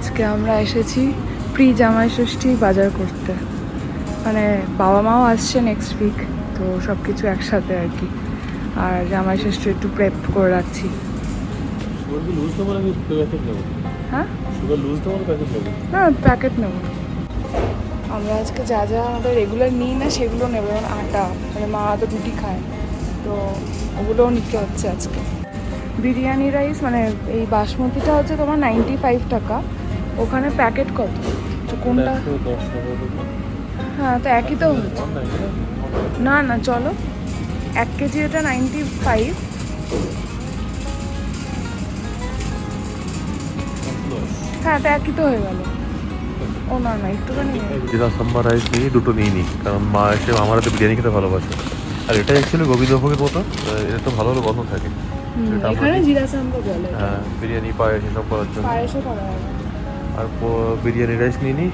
আজকে আমরা এসেছি প্রি জামাই ষষ্ঠী বাজার করতে, মানে বাবা মাও আসছে নেক্সট উইক, তো সব কিছু একসাথে আর কি। আর জামাই ষষ্ঠী একটু প্রেপ করে রাখছি। হ্যাঁ, না প্যাকেট নেব। আমরা আজকে যা যা আমাদের রেগুলার নিই না সেগুলো নেব, যেমন আটা, মানে মা তো রুটি খায়, তো ওগুলোও নিতে হচ্ছে আজকে। বিরিয়ানি রাইস মানে এই বাসমতিটা হচ্ছে তোমার 95 টাকা, ওখানে প্যাকেট কত, তো কোনটা? হ্যাঁ, তো একই তো হচ্ছে। না না চলো, 1 কেজি এটা 95। হ্যাঁ, তো একই তো হয়ে গেল। ও না না, একটুখানি জিরা সাম্বার রাইস নিয়ে দুটো নিয়ে নিই, কারণ মা এসে আমার হাতে বিরিয়ানি খেতে ভালোবাসে। আর এটা অ্যাকচুয়ালি গোবিন্দভোগের মতো, এটা তো ভালো ভালো গন্ধ থাকে। এখানে জিরা সাম্বার বলে। হ্যাঁ, বিরিয়ানি পায়েস এসব করার জন্য। পায়েসও করা হবে। আর বিরিয়ানি রাইস নিয়ে নিই।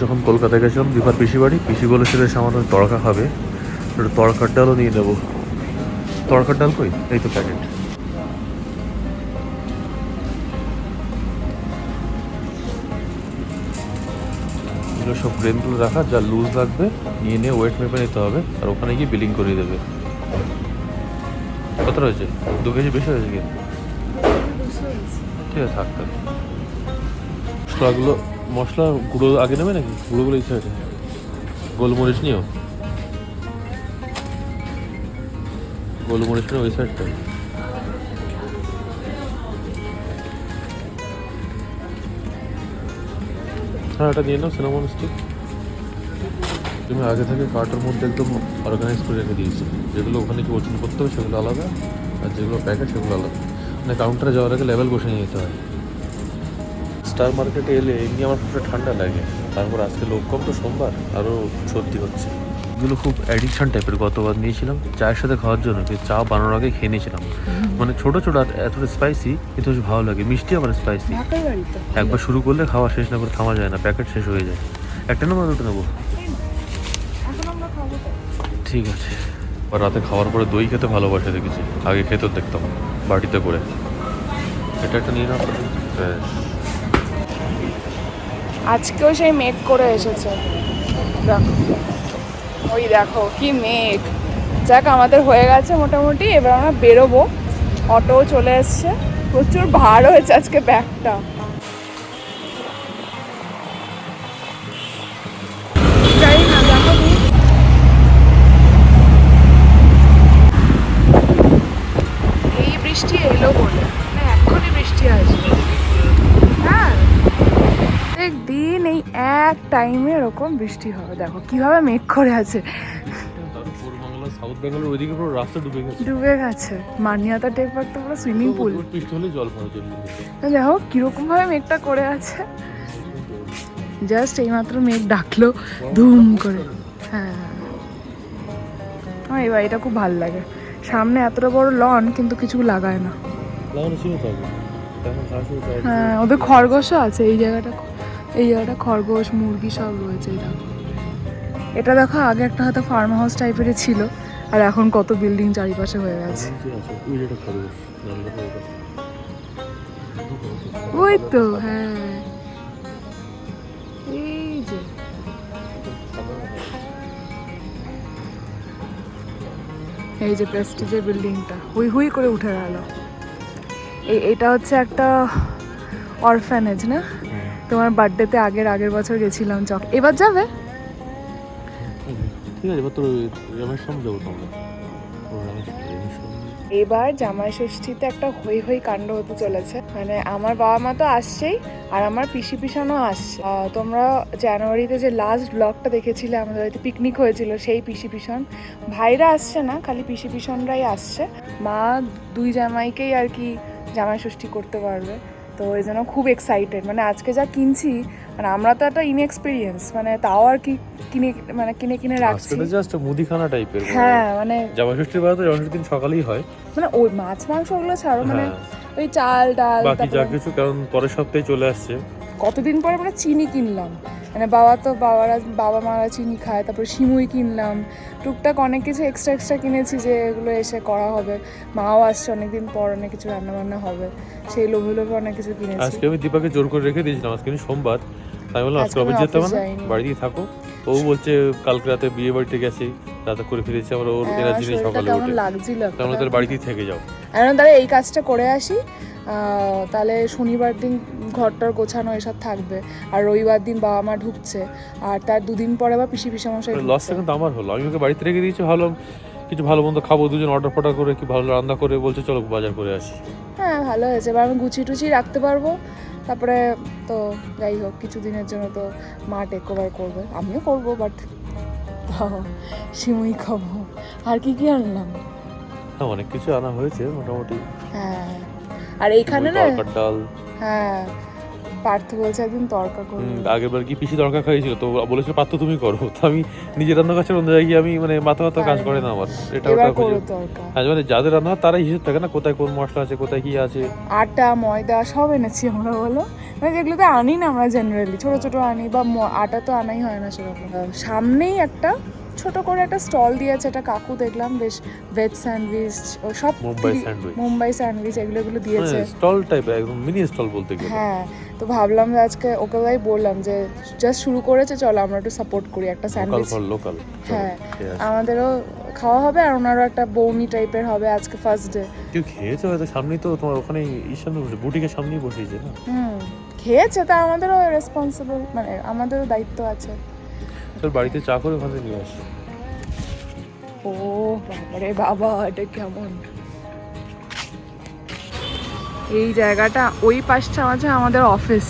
যখন কলকাতায় গেছিলাম বিপার পিসি বাড়ি, পিসি বলেছিল সামান্য তড়কা খাবে, একটু তড়কার ডালও নিয়ে নেবো। তড়কার ডাল কই? এই তো প্যাকেট। এগুলো সব গ্রেনগুলো রাখা, যা লুজ লাগবে নিয়ে নিয়ে ওয়েট মেপে নিতে হবে, আর ওখানে গিয়ে বিলিং করিয়ে দেবে। কত রয়েছে? 2 কেজি বেশি হয়েছে কিন্তু। ঠিক আছে, থাক তাহলে। মশলাগুলো, মশলা গুঁড়ো আগে নেবে নাকি? গুঁড়োগুলো ইচ্ছা আছে। গোলমরিচ নিও, গোলমরিচ নিয়ে ওই সাইডটা। হ্যাঁ, এটা নিয়ে নাও, সিনামন স্টিক। তুমি আগে থেকে কার্টের মধ্যে একদম অর্গানাইজ করে রেখে দিয়েছি, যেগুলো ওখানে কি ওজন করতে হবে সেগুলো আলাদা, আর যেগুলো প্যাকেট সেগুলো আলাদা। মানে কাউন্টারে যাওয়ার আগে লেভেল বসে নিয়ে যেতে হয়। স্টার মার্কেটে এলে এমনি আমার খুব ঠান্ডা লাগে, তারপর আজকে লোক কম তো সোমবার, আরও সর্দি হচ্ছে। এগুলো খুব অ্যাডিকশন টাইপের। গতবার নিয়েছিলাম চায়ের সাথে খাওয়ার জন্য, কিন্তু চা বানানোর আগে খেয়ে নিয়েছিলাম। মানে ছোটো ছোটো, আর এতটা স্পাইসি কিন্তু বেশ ভালো লাগে, মিষ্টি আবার স্পাইসি। একবার শুরু করলে খাওয়া শেষ না করে থামা যায় না, প্যাকেট শেষ হয়ে যায়। একটা নেবো, দুটো নেবো? ঠিক আছে। আর রাতে খাওয়ার পরে দই খেতে ভালোবাসে দেখেছি, আগে খেতেও দেখতাম বাটিতে করে। এটা একটা নিয়ে নাও। আজকেও সেই মেঘ করে এসেছে, দেখো ওই দেখো কি মেঘ। যাক, আমাদের হয়ে গেছে মোটামুটি, এবার আমরা বেরোবো। অটোও চলে এসছে, প্রচুর ভার হয়েছে আজকে ব্যাগটা। যাই না, দেখো তুমি এই বৃষ্টি এলো বলে, মানে এক্ষুনি বৃষ্টি আসবে। হ্যাঁ, দিন এই এক টাইমে এরকম বৃষ্টি হবে, দেখো কিভাবে মেঘ করে আছে। সাউথ বেঙ্গলের ওইদিকে পুরো রাস্তা ডুবে গেছে। মানিয়াতা টেক পার্ক তো পুরো সুইমিং পুল। জল ভরে চলবে। দেখো কিরকম ভাবে মেঘটা করে আছে। জাস্ট এইমাত্র মেঘ ডাকলো ধুম করে। হ্যাঁ, আমার এই বাড়িটা খুব ভালো লাগে। সামনে এতটা বড় লন, কিন্তু কিছু লাগায় না। হ্যাঁ, ওদের খরগোশও আছে এই জায়গাটা। এই জায়গাটা খরগোশ মুরগি সব রয়েছে। এই দেখো, এটা দেখো আগে একটা হয়তো ফার্ম হাউস টাইপের ছিল, আর এখন কত বিল্ডিং চারিপাশে হয়ে গেছে। ওই তো, হ্যাঁ, এই যে এই যে প্রেস্টিজের বিল্ডিংটা হুই হুই করে উঠে গেল। এটা হচ্ছে একটা অরফ্যানেজ না? তোমার বার্থডেতে আগের বছর গেছিলাম। এবার যাবে? ঠিক আছে, এবার তো রমেশ সঙ্গে যাবো তোমরা। এবার জামাই ষষ্ঠীতে একটা হই হই কাণ্ড হতে চলেছে। মানে আমার বাবা মা তো আসছেই, আর আমার পিসি পিসানও আসছে। তোমরা জানুয়ারিতে যে লাস্ট ব্লগটা দেখেছিলে, আমাদের বাড়িতে পিকনিক হয়েছিল, সেই পিসি পিসান ভাইরা আসছে না, খালি পিসি পিসানরাই আসছে। মা 2 জামাইকেই আর কি জামাই ষষ্ঠী করতে পারবে, তো এই জন্য খুব এক্সাইটেড। মানে আজকে যা কিনছি, মানে আমরা তো একটা ইনএক্সপিরিয়েন্স, মানে তাও আর কি কিনে রাখছি। এটা জাস্ট মুদিখানা টাইপের। হ্যাঁ, মানে জামাই ষষ্ঠীর বার তো জামাই ষষ্ঠীর দিন সকালেই হয়। মানে ওই মাছ মাংস ওগুলো ছাড়ো, মানে ওই চাল ডাল বাকি যা কিছু, কারণ পরের সপ্তাহে চলে আসছে। কতদিন পরে আমরা চিনি কিনলাম, মানে বাবা মারা চিনি খায়, তারপরে সিমুই কিনলাম, টুকটাক অনেক কিছু এক্সট্রা কিনেছি যে এগুলো এসে করা হবে। মাও আসছে অনেকদিন পর, অনেক কিছু রান্নাবান্না হবে, সেই লোভে অনেক কিছু কিনেছি। আজকে আমি দীপাকে জোর করে রেখে দিয়েছিলাম, আজকে সোমবার, তাই বললাম আজকে অফিস যেতে হবে না, বাড়িতেই থাকো। ও বলছে কালকে রাতে বিয়ে বাড়িতে গেছে, রাতে করে ফিরেছে, আবার ওর এনার্জি নেই সকালে উঠে, লাগছিল তাহলে তোর বাড়িতেই থেকে যাও। এখন তাহলে এই কাজটা করে আসি, তাহলে শনিবার দিন ঘরটার গোছানো এসব থাকবে, আর রবিবার দিন বাবা মা ঢুকছে, আর তার দুদিন পরে আবার পিসিমশাই। লসটা কিন্তু আমার হলো, আমি ওকে বাড়িতে রেখে দিয়েছি, ভালো কিছু ভালো মন্দ খাবো, দুজন অর্ডার ফর্ডার করে কি ভালো রান্না করে, বলছে চলো বাজার করে আসি। হ্যাঁ ভালো হয়েছে, এবার আমি গুছিয়ে রাখতে পারবো। তারপরে তো যাই হোক, কিছু দিনের জন্য তো মা টেক ওভার করবে, আমিও করবো, বাট সিমুই খাবো। আর কি আনলাম? হ্যাঁ অনেক কিছু আনা হয়েছে মোটামুটি। হ্যাঁ আর এইখানে না, ডাল, হ্যাঁ পার্থ বলছে একদিন তরকা করবো। আগের বার কি পিসি তরকা খাইয়েছিল, তো বলেছিল পার্থ তুমি করো, তো আমি নিজের রান্না কাছে অন্য জায়গায় আমি মানে মাথা কাজ করে না আমার, এটা ওটা খুঁজে। হ্যাঁ মানে যাদের রান্না তারাই হিসেব থাকে না, কোথায় কোন মশলা আছে, কোথায় কি আছে। আটা ময়দা সব এনেছি আমরা, বলো মানে যেগুলোতে আনি না আমরা জেনারেলি, ছোট আনি, বা আটা তো আনাই হয় না সেরকম। সামনেই একটা ছোট করে একটা স্টল দিয়েছে, একটা কাকু দেখলাম, বেশ ভেজ স্যান্ডউইচ ও সব, মুম্বাই স্যান্ডউইচ এগুলো দিয়েছে, স্টল টাইপ, একদম মিনি স্টল বলতে গেলে। হ্যাঁ তো ভাবলাম যে আজকে ওকে ভাই বললাম যে জাস্ট শুরু করেছে, চলো আমরা একটু সাপোর্ট করি, একটা স্যান্ডউইচ লোকাল। হ্যাঁ আমাদেরও খাওয়া হবে, আর ওনারও একটা বৌনি টাইপের হবে আজকে ফার্স্ট ডে। কেউ খেয়েছে হয়তো, সামনেই তো তোমার ওখানে ঈশান বুটিকের সামনেই বসেছে না, খেয়েছে, তা আমাদেরও রেসপন্সিবল, মানে আমাদেরও দায়িত্ব আছে। চল বাড়িতে চা করে ওখানে নিয়ে আসি। ও বাবারে বাবা, এটা কেমন এই জায়গাটা, ওই পাশটা আছে আমাদের অফিস,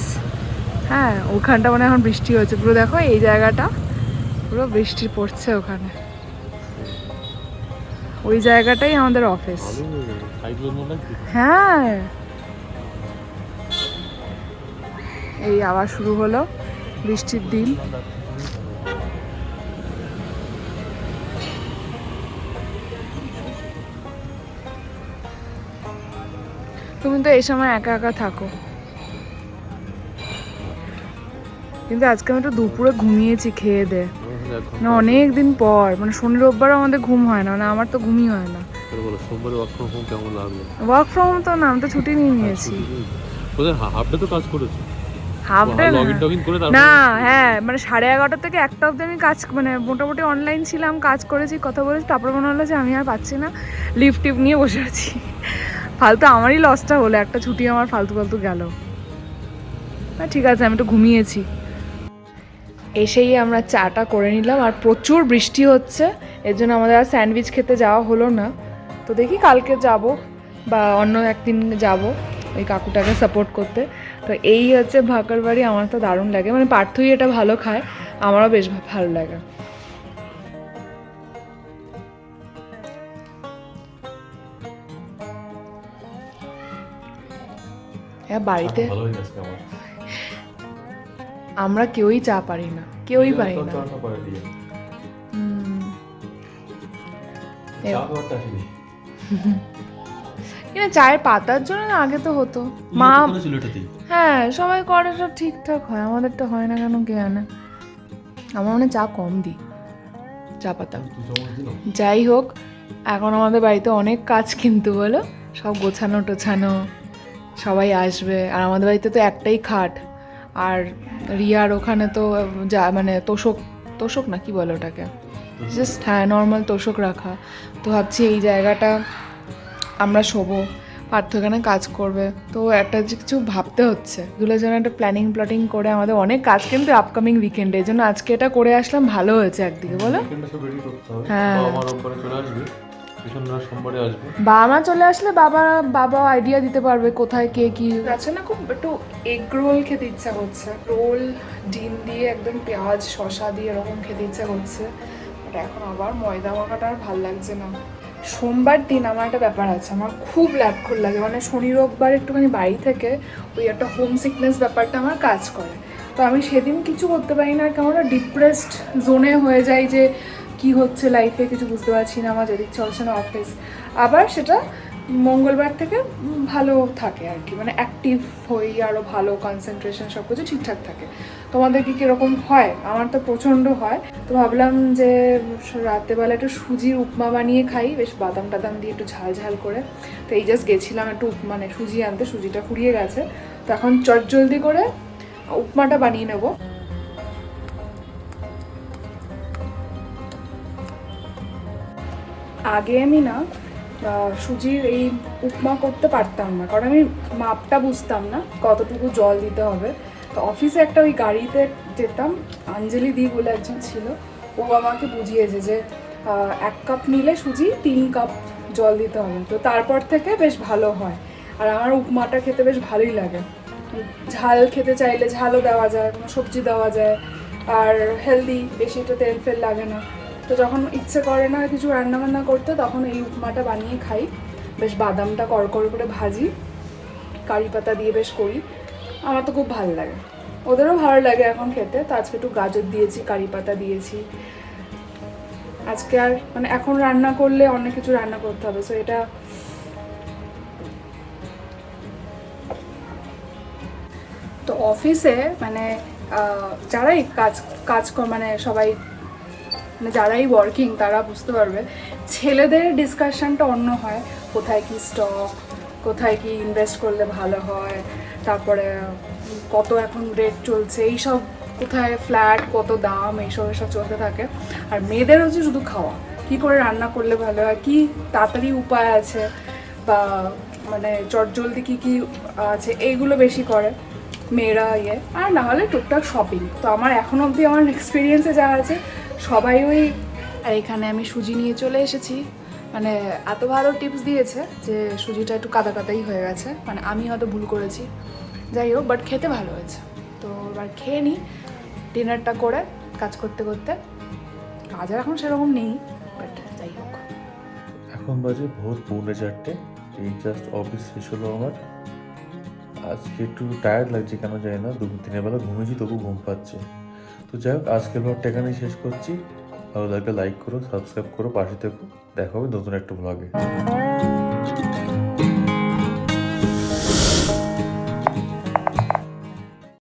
হ্যাঁ ওখানটা মানে এখন বৃষ্টি হচ্ছে পুরো, দেখো এই জায়গাটা পুরো বৃষ্টি পড়ছে ওখানে, ওই জায়গাটাই আমাদের অফিস। হ্যাঁ এই আবার শুরু হলো বৃষ্টির দিন। তুমি তো এই সময় একা থাকো, কিন্তু আজকে আমি একটু দুপুরে ঘুমিয়েছি খেয়ে দে, না অনেক দিন পর, মানে শনি রোববারও আমাদের ঘুম হয় না, মানে আমার তো ঘুমই হয় না। ওয়ার্ক ফ্রম হোম তো না, আমি তো ছুটি নিয়ে নিয়েছি। হাফ ডে তো কাজ করেছি, হাফ ডে না, হ্যাঁ মানে 11:30 থেকে 1টা অবধি আমি কাজ, মানে মোটামুটি অনলাইন ছিলাম, কাজ করেছি, কথা বলেছি, তারপর মনে হলো যে আমি আর পাচ্ছি না, লিভ টিপ নিয়ে বসে আছি। ফালতু আমারই লসটা হলো, একটা ছুটি আমার ফালতু গেল। ঠিক আছে আমি একটু ঘুমিয়েছি। এসেই আমরা চাটা করে নিলাম, আর প্রচুর বৃষ্টি হচ্ছে, এর জন্য আমাদের আর স্যান্ডউইচ খেতে যাওয়া হলো না। তো দেখি কালকে যাব বা অন্য একদিন যাব ওই কাকুটাকে সাপোর্ট করতে। তো এই হচ্ছে ভাকার বাড়ি, আমার তো দারুণ লাগে, মানে পার্থই এটা ভালো খায়, আমারও বেশ ভালো লাগে। হ্যাঁ বাড়িতে আমরা কেউই চা পারি না, কেউই পারি না। চায়ের পাতার জন্য না আগে তো হতো, মা হ্যাঁ সবাই করে, সব ঠিকঠাক হয়, আমাদেরটা হয় না কেন কে জানে। আমার মনে চা কম দিই, চা পাতা। যাই হোক, এখন আমাদের বাড়িতে অনেক কাজ, কিন্তু বলো সব গোছানো টোছানো, সবাই আসবে, আর আমাদের বাড়িতে তো একটাই খাট, আর রিয়ার ওখানে তো যা মানে তোষক না কি বলে ওটাকে, জাস্ট হ্যাঁ নর্মাল তোষক রাখা। তো ভাবছি এই জায়গাটা আমরা শোবো, পার্থ এখানে কাজ করবে, তো একটা কিছু ভাবতে হচ্ছে, এগুলোর জন্য একটা প্ল্যাটিং করে আমাদের অনেক কাজ কিন্তু আপকামিং উইকেন্ডে, এই জন্য আজকে এটা করে আসলাম, ভালো হয়েছে একদিকে বলো। হ্যাঁ বাবা মা চলে আসলে বাবা আইডিয়া দিতে পারবে কোথায় কে কি আছে না। খুব একটু এগ রোল খেতে ইচ্ছা করছে, রোল ডিম দিয়ে একদম পেঁয়াজ শসা দিয়ে এরকম খেতে ইচ্ছা করছে, বাট এখন আবার ময়দা মাখাটা আর ভাল লাগছে না। সোমবার দিন আমার একটা ব্যাপার আছে, আমার খুব ল্যাপখোর লাগে, মানে শনি রোববার একটুখানি বাড়ি থেকে ওই একটা হোম সিকনেস ব্যাপারটা আমার কাজ করে, তো আমি সেদিন কিছু করতে পারি না, কেমন ডিপ্রেসড জোনে হয়ে যায়, যে কি হচ্ছে লাইফে কিছু বুঝতে পারছি না, আমার যেতে ইচ্ছা হচ্ছে না অফিস। আবার সেটা মঙ্গলবার থেকে ভালো থাকে আর কি, মানে অ্যাক্টিভ হই, আরও ভালো কনসেন্ট্রেশন সব কিছু ঠিকঠাক থাকে। তোমাদের কি কীরকম হয়? আমার তো প্রচণ্ড হয়। তো ভাবলাম যে রাত্রেবেলা একটু সুজির উপমা বানিয়ে খাই, বেশ বাদাম টাদাম দিয়ে একটু ঝাল ঝাল করে। তো এই জাস্ট গেছিলাম একটু মানে সুজি আনতে, সুজিটা ফুরিয়ে গেছে। তো এখন চটজলদি করে উপমাটা বানিয়ে নেব। আগে আমি না সুজির এই উপমা করতে পারতাম না, কারণ আমি মাপটা বুঝতাম না কতটুকু জল দিতে হবে। তো অফিসে একটা ওই গাড়িতে যেতাম, অঞ্জলি দি বলে একজন ছিল, ও আমাকে বুঝিয়েছে যে 1 কাপ নিলে সুজি 3 কাপ জল দিতে হবে। তো তারপর থেকে বেশ ভালো হয়, আর আমার উপমাটা খেতে বেশ ভালোই লাগে। ঝাল খেতে চাইলে ঝালও দেওয়া যায়, কোনো সবজি দেওয়া যায়, আর হেলদি, বেশি একটা তেল ফেল লাগে না। তো যখন ইচ্ছে করে না কিছু রান্নাবান্না করতে, তখন এই উপমাটা বানিয়ে খাই। বেশ বাদামটা কড়কড় করে ভাজি, কারি পাতা দিয়ে বেশ করি, আমার তো খুব ভালো লাগে, ওদেরও ভালো লাগে এখন খেতে। তো আজকে একটু গাজর দিয়েছি, কারি পাতা দিয়েছি। আজকে আর মানে এখন রান্না করলে অনেক কিছু রান্না করতে হবে, সো এটা তো অফিসে মানে যারাই কাজ মানে সবাই মানে যারাই ওয়ার্কিং তারা বুঝতে পারবে, ছেলেদের ডিসকাশনটা অন্য হয়। কোথায় কি স্টক, কোথায় কি ইনভেস্ট করলে ভালো হয়, তারপরে কত এখন রেট চলছে, এইসব, কোথায় ফ্ল্যাট কত দাম, এইসব চলতে থাকে। আর মেয়েদের হচ্ছে শুধু খাওয়া, কি করে রান্না করলে ভালো হয়, কি তাড়াতাড়ি উপায় আছে, বা মানে চটজলদি কী আছে, এইগুলো বেশি করে মেয়েরা আর না হলে টুকটাক শপিং। তো আমার এখন অবধি আমার এক্সপিরিয়েন্সে যা আছে সবাই ওই। আর এখানে আমি সুজি নিয়ে চলে এসেছি, মানে এত ভালো টিপস দিয়েছে যে সুজিটা একটু কাদা কাদাই হয়ে গেছে, মানে আমি হয়তো ভুল করেছি, যাই হোক, বাট খেতে ভালো হয়েছে। তো এবার খেয়ে নিই ডিনারটা করে, কাজ করতে করতে। কাজ আর এখন সেরকম নেই, বাট যাই হোক। এখন বাজে ভোর 4:45, এই জাস্ট অফিস শেষ হলো আমার। আজকে একটু টায়ার্ড লাগছে কেন জানি না, 2-3 বেলা ঘুমিয়েছি তবু ঘুম পাচ্ছে। তো যাই হোক, আজকের ব্লগটা এখানেই শেষ করছি। ভালো লাগলে লাইক করো, সাবস্ক্রাইব করো, পাশে থেকো। দেখা হবে নতুন একটা ব্লগে।